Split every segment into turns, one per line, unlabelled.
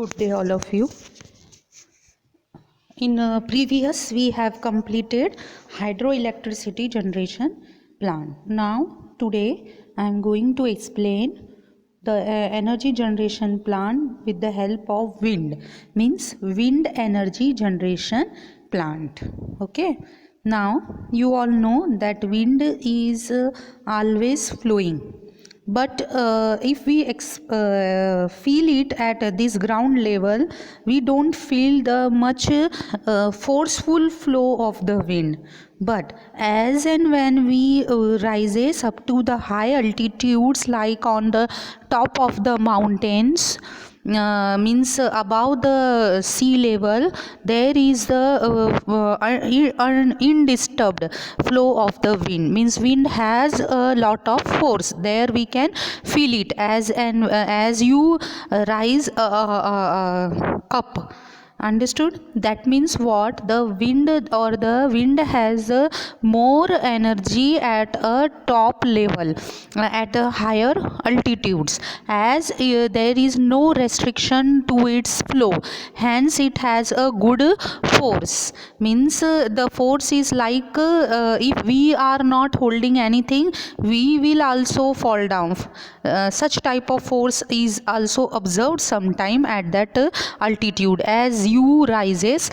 Good day, all of you. In previous, we have completed hydroelectricity generation plant. Now, today, I am going to explain the energy generation plant with the help of wind. Means wind energy generation plant. Okay. Now, you all know that wind is always flowing, but if we feel it at this ground level, we don't feel the much forceful flow of the wind. But as and when we rises up to the high altitudes, like on the top of the mountains, means above the sea level, there is the undisturbed flow of the wind. Means wind has a lot of force. There we can feel it as you rise up. Understood? That means what? The wind has more energy at a top level, at a higher altitudes, as there is no restriction to its flow. Hence, it has a good force. Means the force is like if we are not holding anything, we will also fall down. Such type of force is also observed sometime at that altitude as you rises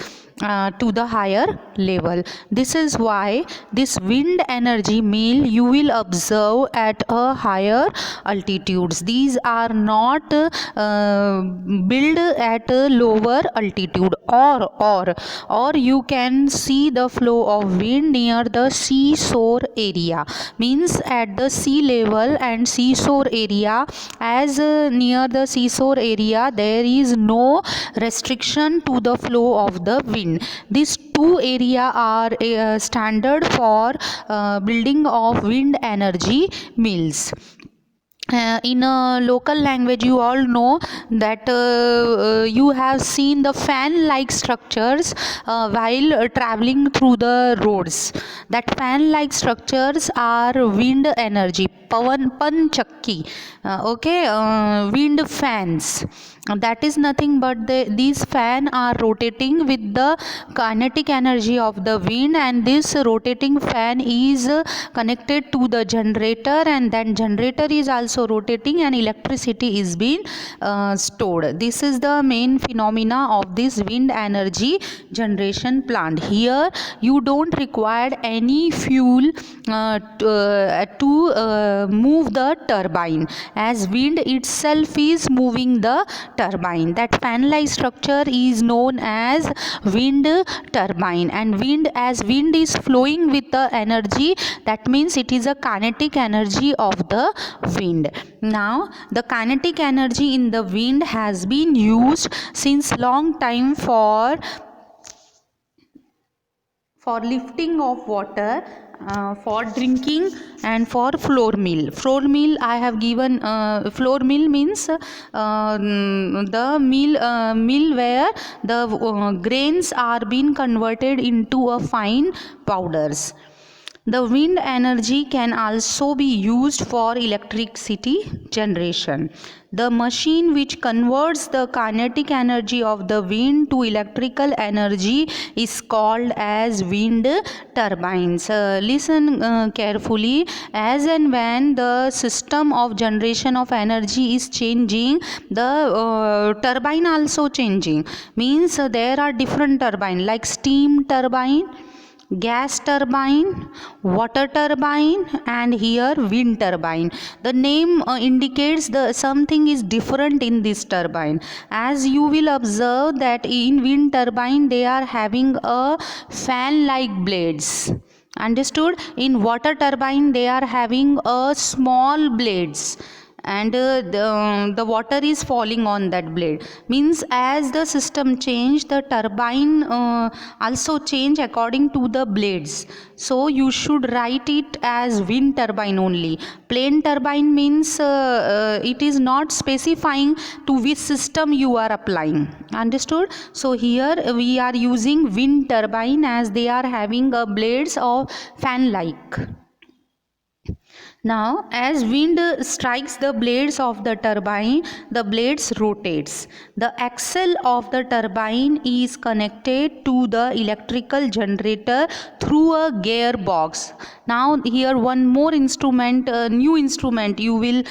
to the higher level. This is why this wind energy mill you will observe at a higher altitudes. These are not built at a lower altitude, or you can see the flow of wind near the seashore area. Means at the sea level and seashore area, as near the seashore area there is no restriction to the flow of the wind. These two areas are standard for building of wind energy mills. In a local language, you all know that you have seen the fan like structures while traveling through the roads. That fan like structures are wind energy, panchakki, wind fans. That is nothing but these fans are rotating with the kinetic energy of the wind, and this rotating fan is connected to the generator, and then generator is also rotating and electricity is being stored. This is the main phenomena of this wind energy generation plant. Here you don't require any fuel to move the turbine, as wind itself is moving the turbine. That fan like structure is known as wind turbine, and as wind is flowing with the energy, that means it is a kinetic energy of the wind. Now the kinetic energy in the wind has been used since long time for lifting of water, for drinking, and for flour mill. Flour mill I have given. Flour mill means the mill where the grains are being converted into a fine powders. The wind energy can also be used for electricity generation. The machine which converts the kinetic energy of the wind to electrical energy is called as wind turbines. Listen carefully. As and when the system of generation of energy is changing, the turbine also changing. Means there are different turbine like steam turbine, gas turbine, water turbine, and here wind turbine. The name indicates the something is different in this turbine. As you will observe that in wind turbine they are having a fan like blades. Understood? In water turbine they are having a small blades, and the water is falling on that blade. Means as the system change, the turbine also change according to the blades. So you should write it as wind turbine only. Plain turbine means it is not specifying to which system you are applying. Understood? So here we are using wind turbine as they are having blades of fan like. Now, as wind strikes the blades of the turbine, the blades rotates. The axle of the turbine is connected to the electrical generator through a gearbox. Now, here one more instrument, new instrument you will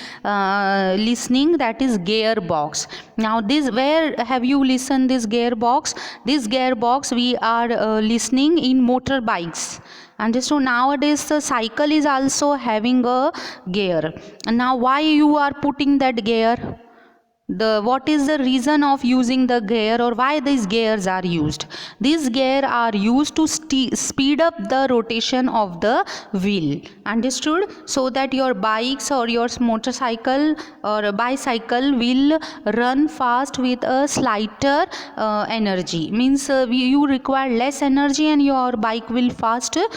listening, that is gearbox. Now, this, where have you listened this gearbox? This gearbox we are listening in motorbikes. And so nowadays the cycle is also having a gear. And now why you are putting that gear? What is the reason of using the gear, or why these gears are used? These gears are used to speed up the rotation of the wheel. Understood? So that your bikes or your motorcycle or a bicycle will run fast with a slighter energy. Means you require less energy and your bike will faster.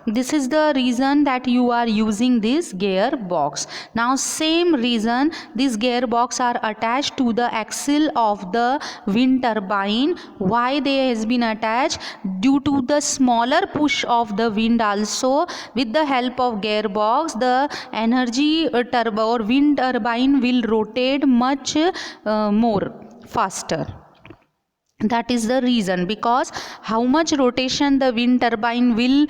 This is the reason that you are using this gearbox. Now same reason, these gearbox are attached to the axle of the wind turbine. Why they has been attached? Due to the smaller push of the wind, also with the help of gearbox the energy turbo or wind turbine will rotate much more faster. That is the reason, because how much rotation the wind turbine will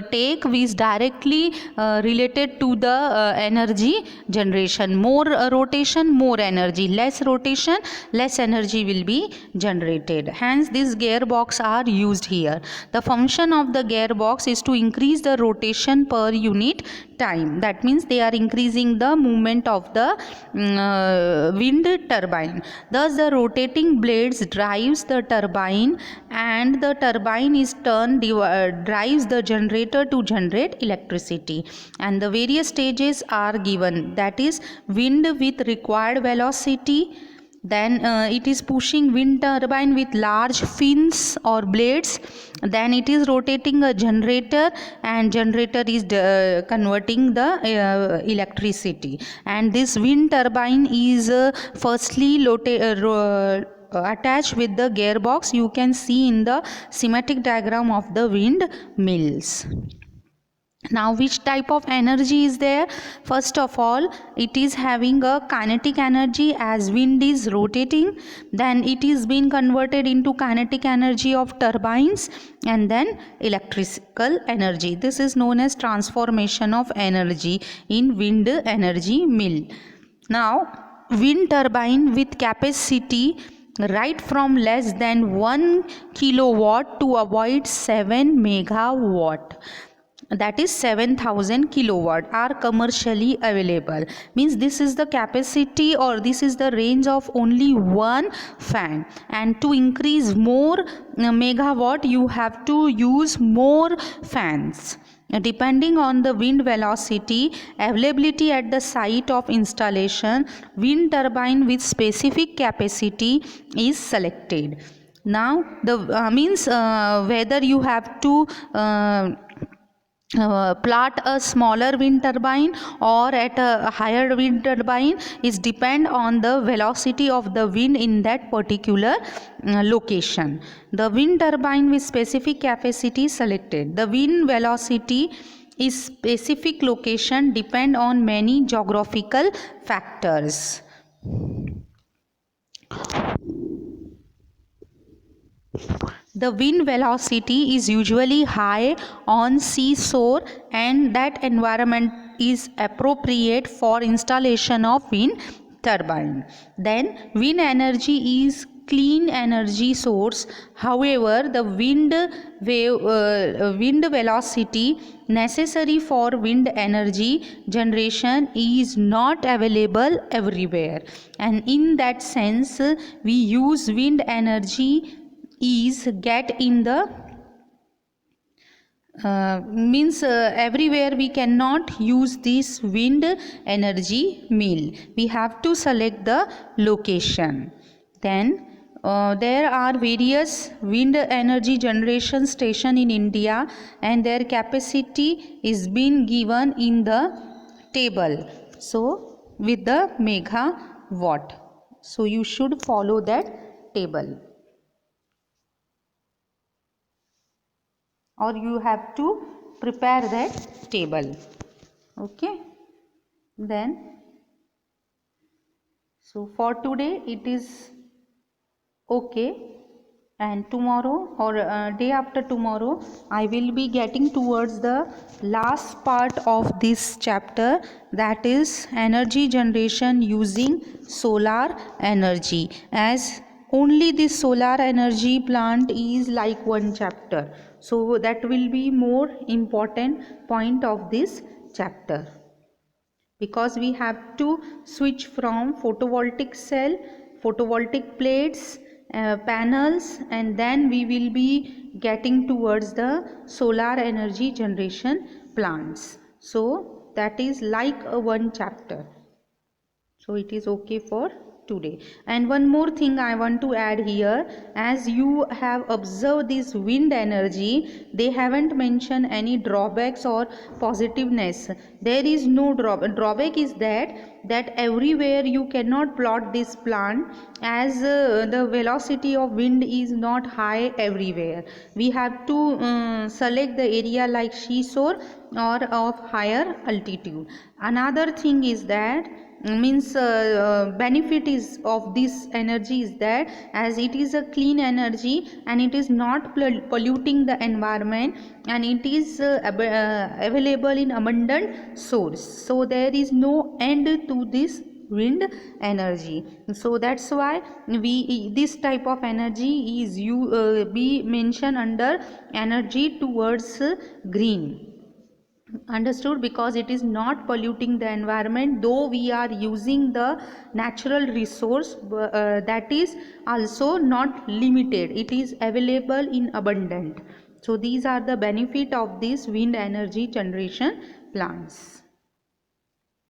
take is directly related to the energy generation. More rotation, more energy; less rotation, less energy will be generated. Hence these gearbox are used here. The function of the gearbox is to increase the rotation per unit time. That means they are increasing the movement of the wind turbine. Thus the rotating blades drives the turbine, and the turbine is turned drives the generator to generate electricity. And the various stages are given, that is wind with required velocity, then it is pushing wind turbine with large fins or blades, then it is rotating a generator, and generator is converting the electricity. And this wind turbine is firstly attached with the gearbox. You can see in the schematic diagram of the wind mills. Now which type of energy is there? First of all, it is having a kinetic energy as wind is rotating, then it is being converted into kinetic energy of turbines, and then electrical energy. This is known as transformation of energy in wind energy mill. Now wind turbine with capacity right from less than 1 kilowatt to avoid 7 megawatt, that is 7000 kilowatt, are commercially available. Means this is the capacity, or this is the range of only one fan, and to increase more megawatt you have to use more fans. Depending on the wind velocity availability at the site of installation, wind turbine with specific capacity is selected. Now the means whether you have to plot a smaller wind turbine or at a higher wind turbine is depend on the velocity of the wind in that particular location. The wind turbine with specific capacity selected. The wind velocity is specific location depend on many geographical factors. The wind velocity is usually high on seashore, and that environment is appropriate for installation of wind turbine. Then wind energy is clean energy source. However, the wind velocity necessary for wind energy generation is not available everywhere, and in that sense we use wind energy is get in the everywhere we cannot use this wind energy mill. We have to select the location. Then there are various wind energy generation station in India, and their capacity is being given in the table. So with the megawatt. So you should follow that table, or you have to prepare that table. Okay, then so for today it is okay, and tomorrow or day after tomorrow I will be getting towards the last part of this chapter, that is energy generation using solar energy, as only this solar energy plant is like one chapter, so that will be more important point of this chapter, because we have to switch from photovoltaic cell, photovoltaic plates, panels, and then we will be getting towards the solar energy generation plants. So that is like a one chapter, so it is okay for today. And one more thing I want to add here, as you have observed this wind energy, they haven't mentioned any drawbacks or positiveness. There is no drawback is that everywhere you cannot plot this plant, as the velocity of wind is not high everywhere. We have to select the area like seashore or of higher altitude. Another thing is that means benefit is of this energy is that as it is a clean energy and it is not polluting the environment, and it is available in abundant source, so there is no end to this wind energy. So that's why we this type of energy is you be mentioned under energy towards green. Understood? Because it is not polluting the environment, though we are using the natural resource, that is also not limited, it is available in abundant. So these are the benefit of these wind energy generation plants.